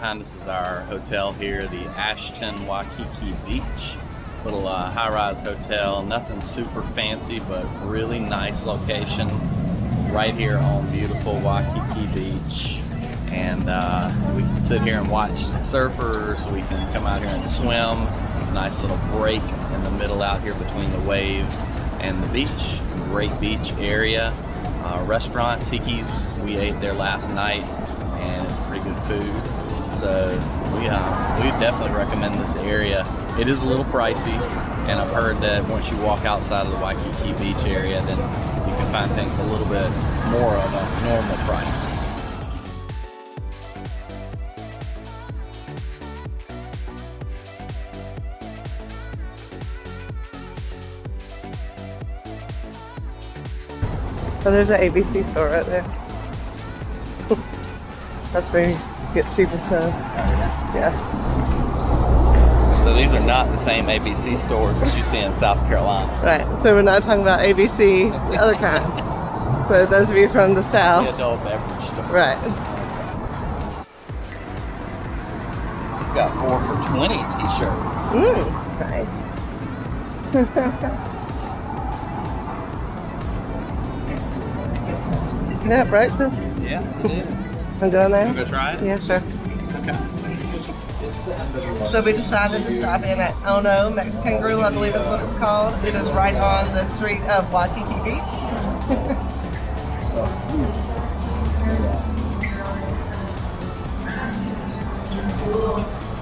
behind us is our hotel here, the Aston Waikiki Beach. Little high-rise hotel, nothing super fancy, but really nice location right here on beautiful Waikiki Beach. And we can sit here and watch surfers, we can come out here and swim. Nice little break in the middle out here between the waves and the beach. Great beach area. Restaurant, Tiki's, we ate there last night and it's pretty good food. So we definitely recommend this area. It is a little pricey, and I've heard that once you walk outside of the Waikiki Beach area, then you can find things a little bit more of a normal price. So there's an ABC store right there. That's where you get cheaper stuff. Yeah. So these are not the same ABC stores that you see in South Carolina. Right. So we're not talking about ABC, the other kind. So those of you from the South. The adult beverage store. Right. We've got 4 for $20 t-shirts. Nice. Yeah, breakfast. Yeah, it is. I'm going there. You go try it? Yeah, sure. Okay. So we decided to stop in at ONO Mexican Grill, I believe is what it's called. It is right on the street of Waikiki Beach.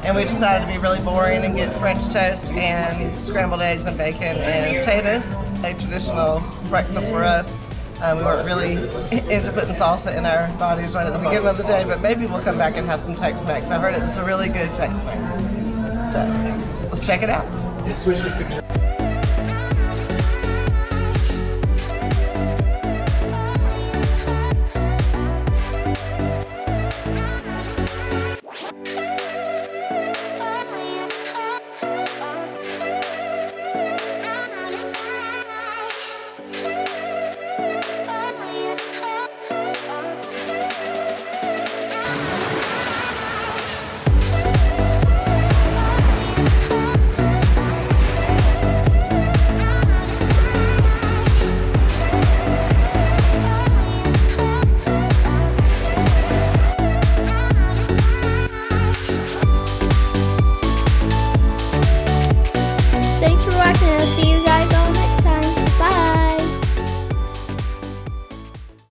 And we decided to be really boring and get French toast and scrambled eggs and bacon and potatoes, a traditional breakfast for us. We weren't really into putting salsa in our bodies right at the beginning of the day, but maybe we'll come back and have some Tex-Mex. I heard it's a really good Tex-Mex. So, let's check it out. Thanks for watching. I'll see you